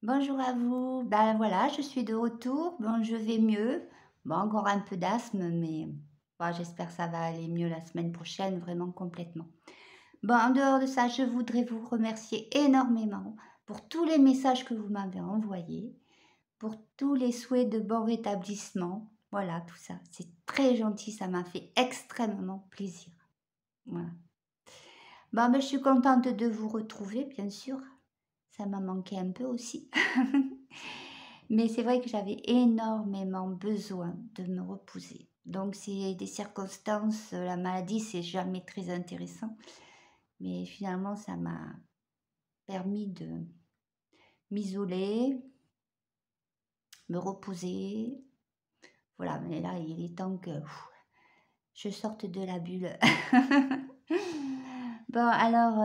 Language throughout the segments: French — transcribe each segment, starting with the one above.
Bonjour à vous. Ben voilà, je suis de retour. Bon, je vais mieux. Bon, encore un peu d'asthme, mais bon, j'espère que ça va aller mieux la semaine prochaine, vraiment complètement. Bon, en dehors de ça, je voudrais vous remercier énormément pour tous les messages que vous m'avez envoyés, pour tous les souhaits de bon rétablissement. Voilà, tout ça. C'est très gentil, ça m'a fait extrêmement plaisir. Voilà. Bon, ben, je suis contente de vous retrouver, bien sûr. Ça m'a manqué un peu aussi. Mais c'est vrai que j'avais énormément besoin de me reposer. Donc c'est des circonstances, la maladie, c'est jamais très intéressant. Mais finalement, ça m'a permis de m'isoler, me reposer. Voilà, mais là, il est temps que je sorte de la bulle. Bon, alors,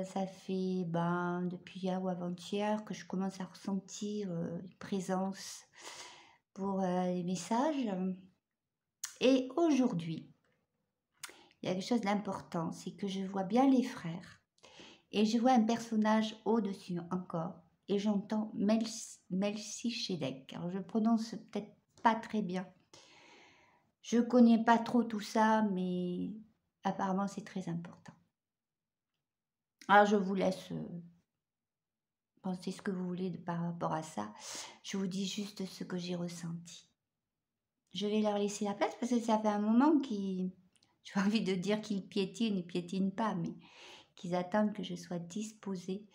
ça fait depuis hier ou avant-hier que je commence à ressentir une présence pour les messages. Et aujourd'hui, il y a quelque chose d'important, c'est que je vois bien les frères et je vois un personnage au-dessus encore et j'entends Melchizedek. Alors je prononce peut-être pas très bien. Je connais pas trop tout ça, mais apparemment c'est très important. Alors je vous laisse penser ce que vous voulez par rapport à ça. Je vous dis juste ce que j'ai ressenti. Je vais leur laisser la place parce que ça fait un moment qu'ils... J'ai envie de dire qu'ils piétinent, ils piétinent pas, mais qu'ils attendent que je sois disposée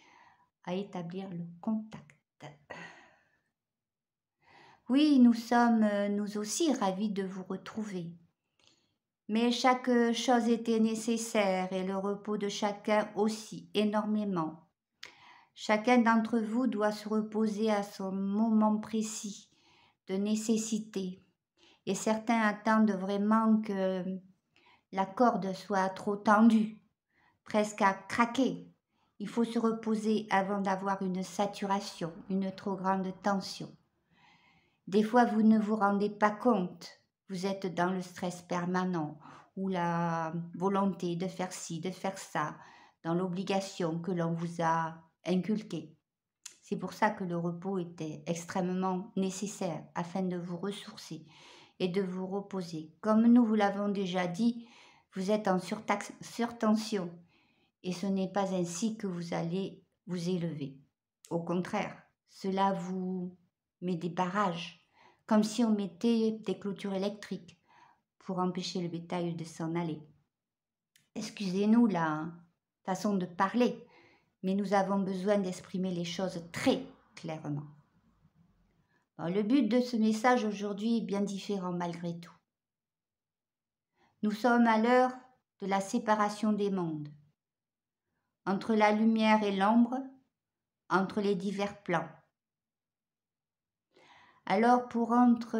à établir le contact. Oui, nous sommes nous aussi ravis de vous retrouver. Mais chaque chose était nécessaire et le repos de chacun aussi, énormément. Chacun d'entre vous doit se reposer à son moment précis de nécessité. Et certains attendent vraiment que la corde soit trop tendue, presque à craquer. Il faut se reposer avant d'avoir une saturation, une trop grande tension. Des fois, vous ne vous rendez pas compte. Vous êtes dans le stress permanent ou la volonté de faire ci, de faire ça, dans l'obligation que l'on vous a inculquée. C'est pour ça que le repos était extrêmement nécessaire afin de vous ressourcer et de vous reposer. Comme nous vous l'avons déjà dit, vous êtes en surtension et ce n'est pas ainsi que vous allez vous élever. Au contraire, cela vous met des barrages, comme si on mettait des clôtures électriques pour empêcher le bétail de s'en aller. Excusez-nous la façon de parler, mais nous avons besoin d'exprimer les choses très clairement. Bon, le but de ce message aujourd'hui est bien différent malgré tout. Nous sommes à l'heure de la séparation des mondes, entre la lumière et l'ombre, entre les divers plans. Alors pour entre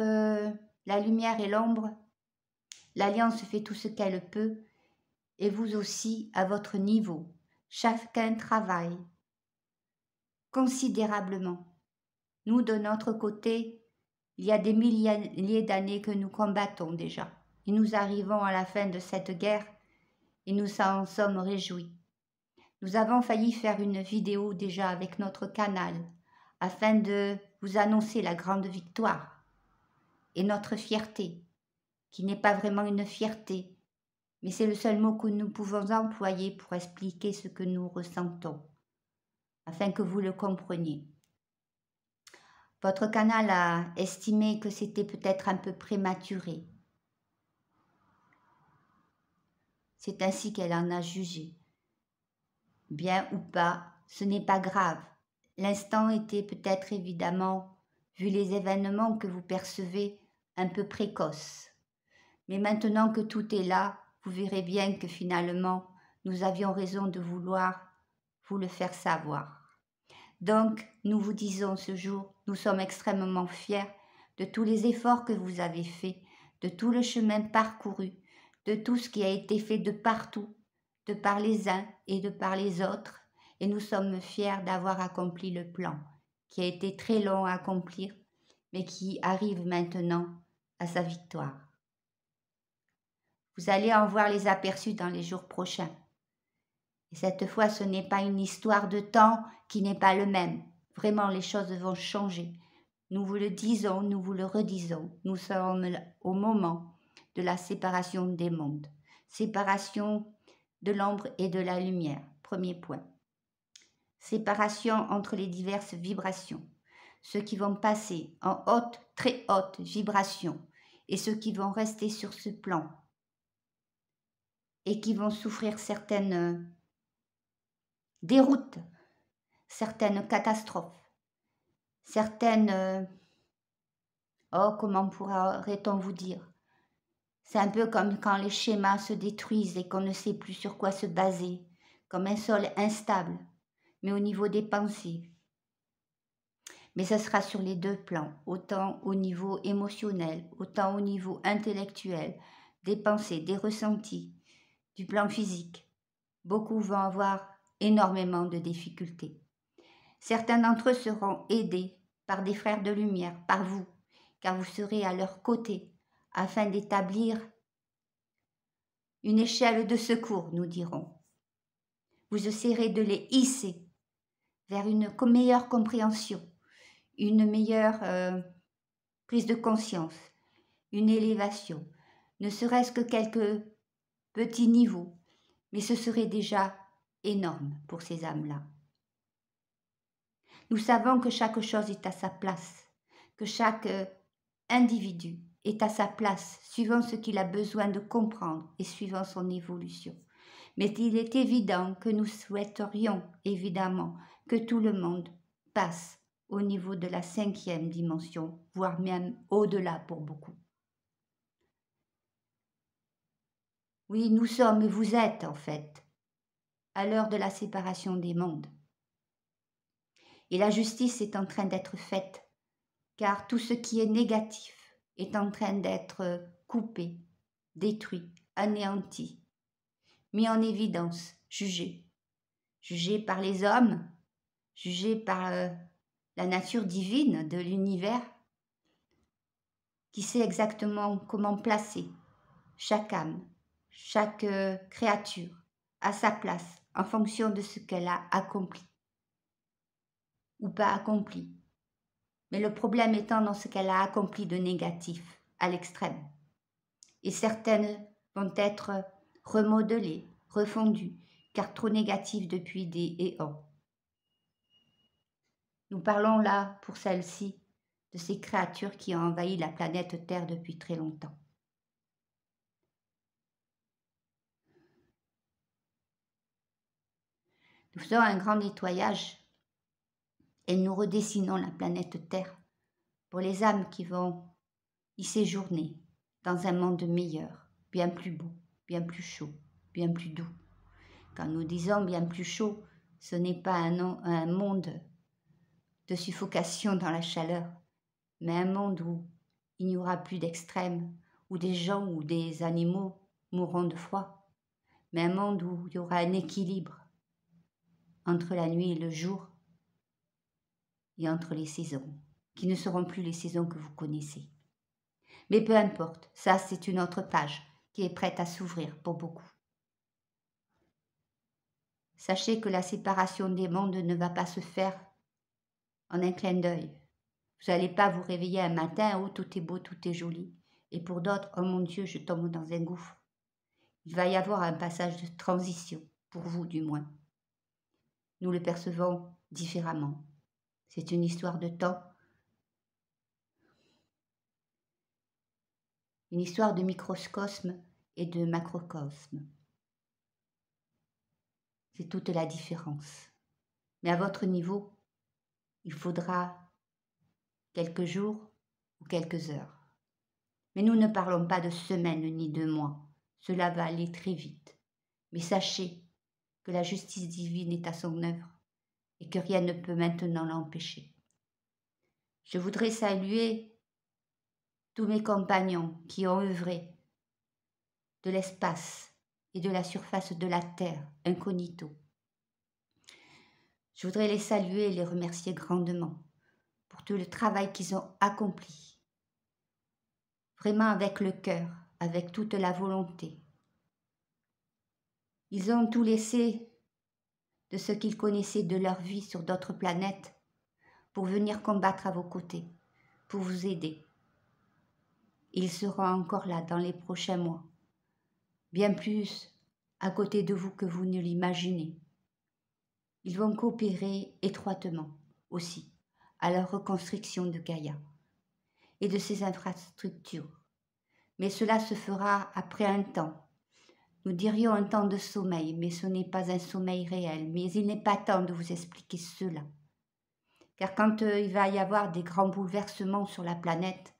la lumière et l'ombre, l'Alliance fait tout ce qu'elle peut, et vous aussi à votre niveau. Chacun travaille considérablement. Nous, de notre côté, il y a des milliers d'années que nous combattons déjà, et nous arrivons à la fin de cette guerre, et nous en sommes réjouis. Nous avons failli faire une vidéo déjà avec notre canal, afin de vous annoncer la grande victoire et notre fierté, qui n'est pas vraiment une fierté, mais c'est le seul mot que nous pouvons employer pour expliquer ce que nous ressentons, afin que vous le compreniez. Votre canal a estimé que c'était peut-être un peu prématuré. C'est ainsi qu'elle en a jugé. Bien ou pas, ce n'est pas grave. L'instant était peut-être évidemment, vu les événements que vous percevez, un peu précoce. Mais maintenant que tout est là, vous verrez bien que finalement, nous avions raison de vouloir vous le faire savoir. Donc, nous vous disons ce jour, nous sommes extrêmement fiers de tous les efforts que vous avez faits, de tout le chemin parcouru, de tout ce qui a été fait de partout, de par les uns et de par les autres, et nous sommes fiers d'avoir accompli le plan, qui a été très long à accomplir, mais qui arrive maintenant à sa victoire. Vous allez en voir les aperçus dans les jours prochains. Et cette fois, ce n'est pas une histoire de temps qui n'est pas le même. Vraiment, les choses vont changer. Nous vous le disons, nous vous le redisons. Nous sommes au moment de la séparation des mondes. Séparation de l'ombre et de la lumière. Premier point. Séparation entre les diverses vibrations. Ceux qui vont passer en haute, très haute vibration et ceux qui vont rester sur ce plan et qui vont souffrir certaines déroutes, certaines catastrophes, certaines... oh, comment pourrait-on vous dire? C'est un peu comme quand les schémas se détruisent et qu'on ne sait plus sur quoi se baser, comme un sol instable, mais au niveau des pensées. Mais ce sera sur les deux plans, autant au niveau émotionnel, autant au niveau intellectuel, des pensées, des ressentis, du plan physique. Beaucoup vont avoir énormément de difficultés. Certains d'entre eux seront aidés par des frères de lumière, par vous, car vous serez à leur côté, afin d'établir une échelle de secours, nous dirons. Vous essaierez de les hisser vers une meilleure compréhension, une meilleure prise de conscience, une élévation, ne serait-ce que quelques petits niveaux, mais ce serait déjà énorme pour ces âmes-là. Nous savons que chaque chose est à sa place, que chaque individu est à sa place, suivant ce qu'il a besoin de comprendre et suivant son évolution. Mais il est évident que nous souhaiterions, évidemment, que tout le monde passe au niveau de la 5e dimension, voire même au-delà pour beaucoup. Oui, nous sommes et vous êtes, en fait, à l'heure de la séparation des mondes. Et la justice est en train d'être faite, car tout ce qui est négatif est en train d'être coupé, détruit, anéanti, mis en évidence, jugé. Jugé par les hommes, jugé par la nature divine de l'univers, qui sait exactement comment placer chaque âme, chaque créature à sa place en fonction de ce qu'elle a accompli ou pas accompli. Mais le problème étant dans ce qu'elle a accompli de négatif à l'extrême. Et certaines vont être remodelées, refondues, car trop négatives depuis des éons. Nous parlons là, pour celle-ci, de ces créatures qui ont envahi la planète Terre depuis très longtemps. Nous faisons un grand nettoyage et nous redessinons la planète Terre pour les âmes qui vont y séjourner dans un monde meilleur, bien plus beau, bien plus chaud, bien plus doux. Quand nous disons bien plus chaud, ce n'est pas un monde de suffocation dans la chaleur, mais un monde où il n'y aura plus d'extrêmes, où des gens ou des animaux mourront de froid, mais un monde où il y aura un équilibre entre la nuit et le jour et entre les saisons, qui ne seront plus les saisons que vous connaissez. Mais peu importe, ça c'est une autre page qui est prête à s'ouvrir pour beaucoup. Sachez que la séparation des mondes ne va pas se faire en un clin d'œil. Vous n'allez pas vous réveiller un matin où tout est beau, tout est joli. Et pour d'autres, oh mon Dieu, je tombe dans un gouffre. Il va y avoir un passage de transition, pour vous du moins. Nous le percevons différemment. C'est une histoire de temps, une histoire de microcosme et de macrocosme. C'est toute la différence. Mais à votre niveau, il faudra quelques jours ou quelques heures. Mais nous ne parlons pas de semaines ni de mois. Cela va aller très vite. Mais sachez que la justice divine est à son œuvre et que rien ne peut maintenant l'empêcher. Je voudrais saluer tous mes compagnons qui ont œuvré de l'espace et de la surface de la terre, incognito. Je voudrais les saluer et les remercier grandement pour tout le travail qu'ils ont accompli, vraiment avec le cœur, avec toute la volonté. Ils ont tout laissé de ce qu'ils connaissaient de leur vie sur d'autres planètes pour venir combattre à vos côtés, pour vous aider. Ils seront encore là dans les prochains mois, bien plus à côté de vous que vous ne l'imaginez. Ils vont coopérer étroitement aussi à la reconstruction de Gaïa et de ses infrastructures. Mais cela se fera après un temps. Nous dirions un temps de sommeil, mais ce n'est pas un sommeil réel. Mais il n'est pas temps de vous expliquer cela. Car quand il va y avoir des grands bouleversements sur la planète,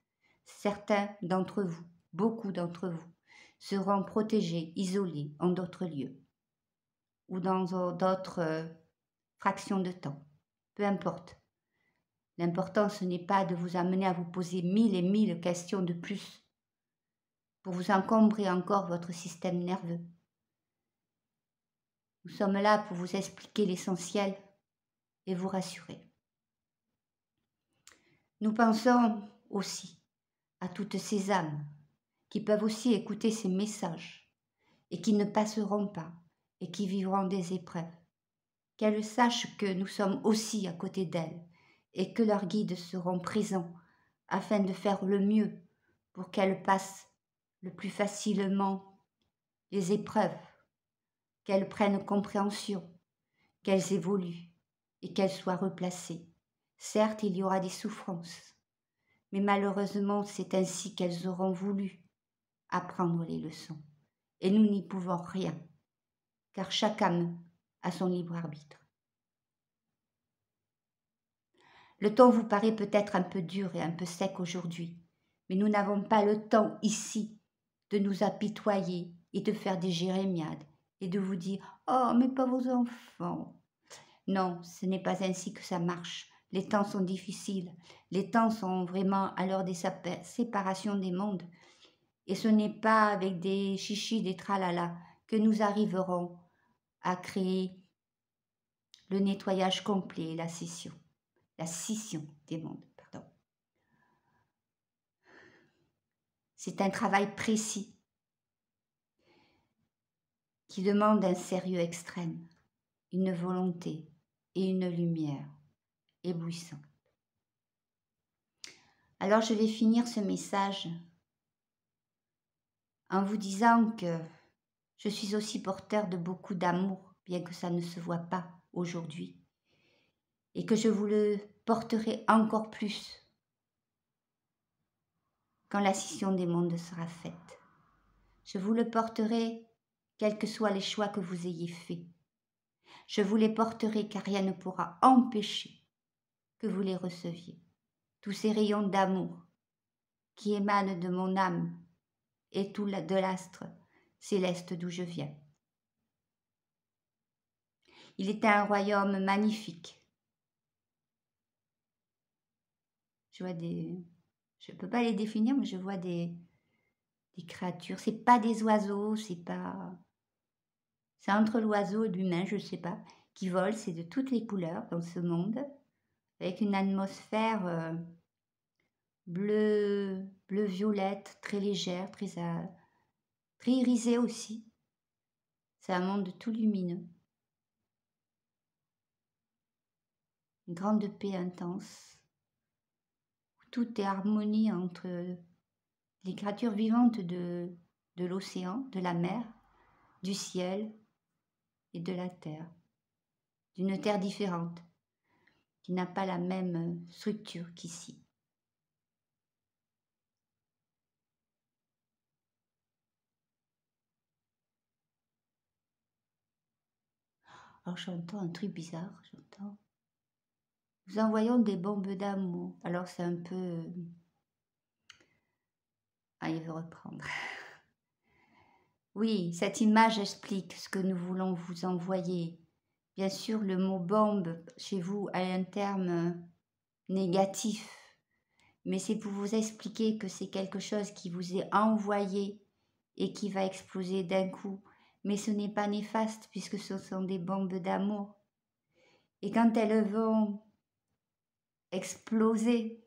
certains d'entre vous, beaucoup d'entre vous, seront protégés, isolés en d'autres lieux ou dans d'autres fractions de temps. Peu importe. L'important, ce n'est pas de vous amener à vous poser 1000 et 1000 questions de plus pour vous encombrer encore votre système nerveux. Nous sommes là pour vous expliquer l'essentiel et vous rassurer. Nous pensons aussi à toutes ces âmes qui peuvent aussi écouter ces messages et qui ne passeront pas et qui vivront des épreuves. Qu'elles sachent que nous sommes aussi à côté d'elles et que leurs guides seront présents afin de faire le mieux pour qu'elles passent le plus facilement les épreuves, qu'elles prennent compréhension, qu'elles évoluent et qu'elles soient replacées. Certes, il y aura des souffrances, mais malheureusement, c'est ainsi qu'elles auront voulu apprendre les leçons. Et nous n'y pouvons rien, car chaque âme a son libre arbitre. Le ton vous paraît peut-être un peu dur et un peu sec aujourd'hui, mais nous n'avons pas le temps ici de nous apitoyer et de faire des jérémiades et de vous dire « Oh, mais pas vos enfants !» Non, ce n'est pas ainsi que ça marche. Les temps sont difficiles, les temps sont vraiment à l'heure des séparations des mondes. Et ce n'est pas avec des chichis, des tralala que nous arriverons à créer le nettoyage complet et la scission des mondes. Pardon. C'est un travail précis qui demande un sérieux extrême, une volonté et une lumière éblouissante. Alors je vais finir ce message en vous disant que je suis aussi porteur de beaucoup d'amour, bien que ça ne se voit pas aujourd'hui, et que je vous le porterai encore plus quand la scission des mondes sera faite. Je vous le porterai quels que soient les choix que vous ayez faits. Je vous les porterai car rien ne pourra empêcher que vous les receviez. Tous ces rayons d'amour qui émanent de mon âme et tout de l'astre céleste d'où je viens. Il est un royaume magnifique. Je ne peux pas les définir, mais je vois des créatures. C'est pas des oiseaux, c'est entre l'oiseau et l'humain, je ne sais pas, qui volent. C'est de toutes les couleurs dans ce monde, avec une atmosphère bleu-violette, très légère, très irisée aussi. C'est un monde tout lumineux. Une grande paix intense. Tout est harmonie entre les créatures vivantes de l'océan, de la mer, du ciel et de la terre. D'une terre différente, qui n'a pas la même structure qu'ici. Alors j'entends un truc bizarre, Nous envoyons des bombes d'amour. Alors c'est un peu... Ah, il veut reprendre. Oui, cette image explique ce que nous voulons vous envoyer. Bien sûr, le mot bombe chez vous a un terme négatif, mais c'est pour vous expliquer que c'est quelque chose qui vous est envoyé et qui va exploser d'un coup. Mais ce n'est pas néfaste puisque ce sont des bombes d'amour. Et quand elles vont exploser,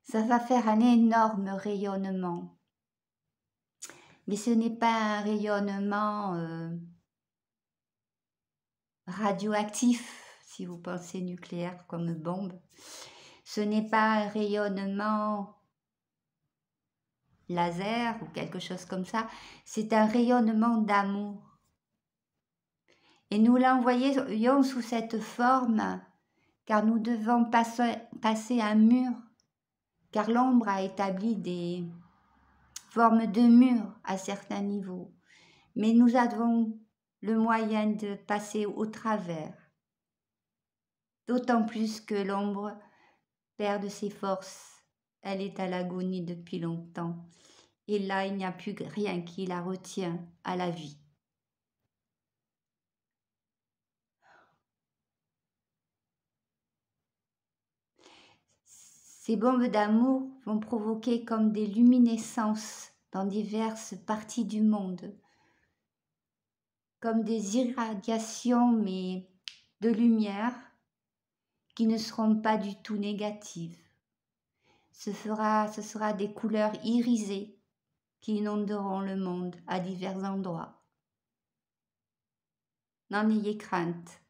ça va faire un énorme rayonnement. Mais ce n'est pas un rayonnement radioactif, si vous pensez nucléaire comme bombe. Ce n'est pas un rayonnement laser ou quelque chose comme ça, c'est un rayonnement d'amour. Et nous l'envoyons sous cette forme, car nous devons passer un mur, car l'ombre a établi des formes de murs à certains niveaux. Mais nous avons le moyen de passer au travers. D'autant plus que l'ombre perd de ses forces. Elle est à l'agonie depuis longtemps. Et là, il n'y a plus rien qui la retient à la vie. Ces bombes d'amour vont provoquer comme des luminescences dans diverses parties du monde, comme des irradiations, mais de lumière, qui ne seront pas du tout négatives. Ce sera des couleurs irisées qui inonderont le monde à divers endroits. N'en ayez crainte.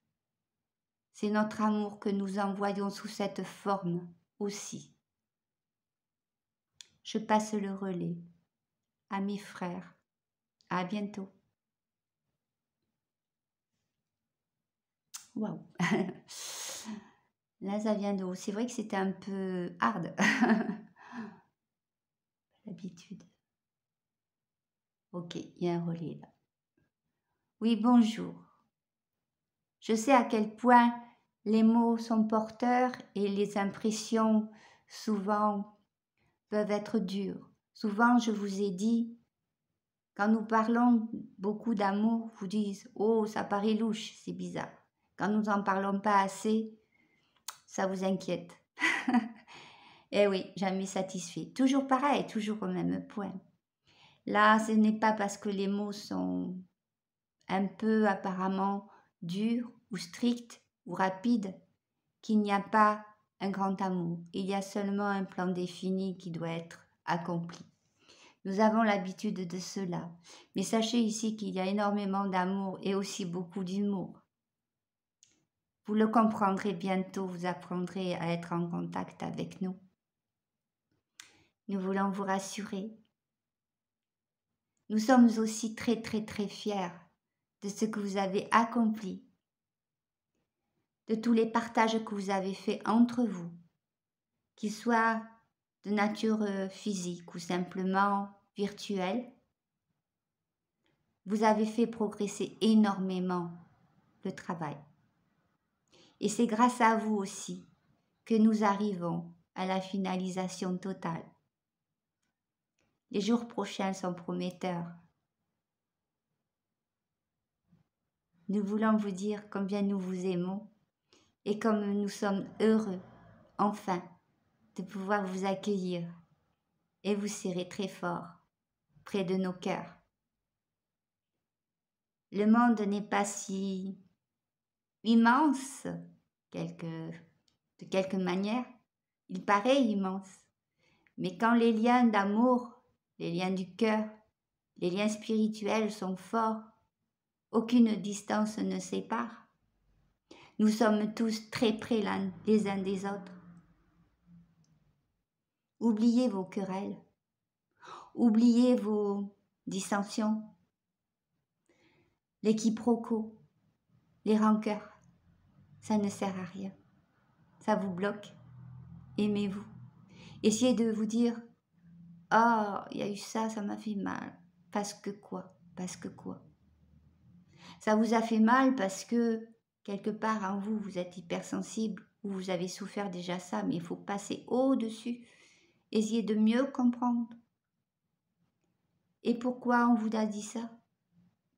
C'est notre amour que nous envoyons sous cette forme aussi. Je passe le relais à mes frères. À bientôt. Waouh. Là, ça vient de haut. C'est vrai que c'était un peu hard. L'habitude. Ok, il y a un relais là. Oui, bonjour. Je sais à quel point les mots sont porteurs et les impressions souvent peuvent être dures. Souvent, je vous ai dit, quand nous parlons beaucoup d'amour, vous dites « Oh, ça paraît louche, c'est bizarre ». Quand nous n'en parlons pas assez, ça vous inquiète. Eh oui, jamais satisfait. Toujours pareil, toujours au même point. Là, ce n'est pas parce que les mots sont un peu apparemment durs ou stricts ou rapides qu'il n'y a pas un grand amour. Il y a seulement un plan défini qui doit être accompli. Nous avons l'habitude de cela. Mais sachez ici qu'il y a énormément d'amour et aussi beaucoup d'humour. Vous le comprendrez bientôt, vous apprendrez à être en contact avec nous. Nous voulons vous rassurer. Nous sommes aussi très très très fiers de ce que vous avez accompli, de tous les partages que vous avez faits entre vous, qu'ils soient de nature physique ou simplement virtuelle. Vous avez fait progresser énormément le travail. Et c'est grâce à vous aussi que nous arrivons à la finalisation totale. Les jours prochains sont prometteurs. Nous voulons vous dire combien nous vous aimons et comme nous sommes heureux, enfin, de pouvoir vous accueillir et vous serrer très fort près de nos cœurs. Le monde n'est pas si immense, de quelque manière, il paraît immense, mais quand les liens d'amour, les liens du cœur, les liens spirituels sont forts, aucune distance ne sépare. Nous sommes tous très près les uns des autres. Oubliez vos querelles, oubliez vos dissensions, les quiproquos, les rancœurs. Ça ne sert à rien. Ça vous bloque. Aimez-vous. Essayez de vous dire « Ah, il y a eu ça, ça m'a fait mal. » Parce que quoi? Parce que quoi? Ça vous a fait mal parce que quelque part en vous, vous êtes hypersensible ou vous avez souffert déjà ça, mais il faut passer au-dessus. Essayez de mieux comprendre. Et pourquoi on vous a dit ça?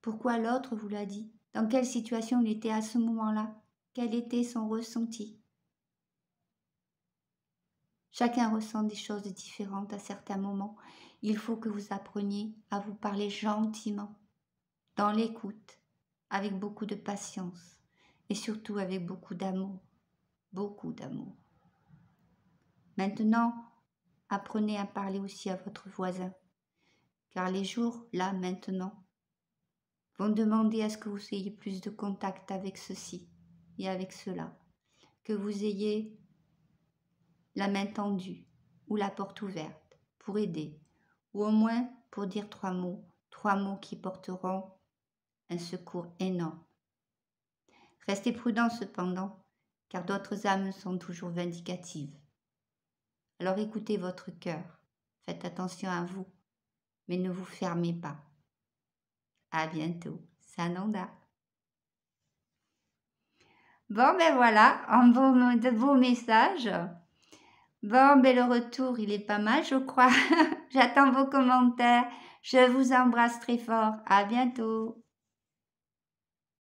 Pourquoi l'autre vous l'a dit? Dans quelle situation il était à ce moment-là? Quel était son ressenti? Chacun ressent des choses différentes à certains moments. Il faut que vous appreniez à vous parler gentiment, dans l'écoute, avec beaucoup de patience et surtout avec beaucoup d'amour. Beaucoup d'amour. Maintenant, apprenez à parler aussi à votre voisin, car les jours, là, maintenant, vont demander à ce que vous ayez plus de contact avec ceux-ci et avec cela. Que vous ayez la main tendue ou la porte ouverte pour aider, ou au moins pour dire 3 mots qui porteront un secours énorme. Restez prudents cependant, car d'autres âmes sont toujours vindicatives. Alors écoutez votre cœur, faites attention à vous, mais ne vous fermez pas. À bientôt, Sananda. Bon ben voilà, de beaux messages. Bon ben le retour il est pas mal je crois. J'attends vos commentaires. Je vous embrasse très fort. À bientôt.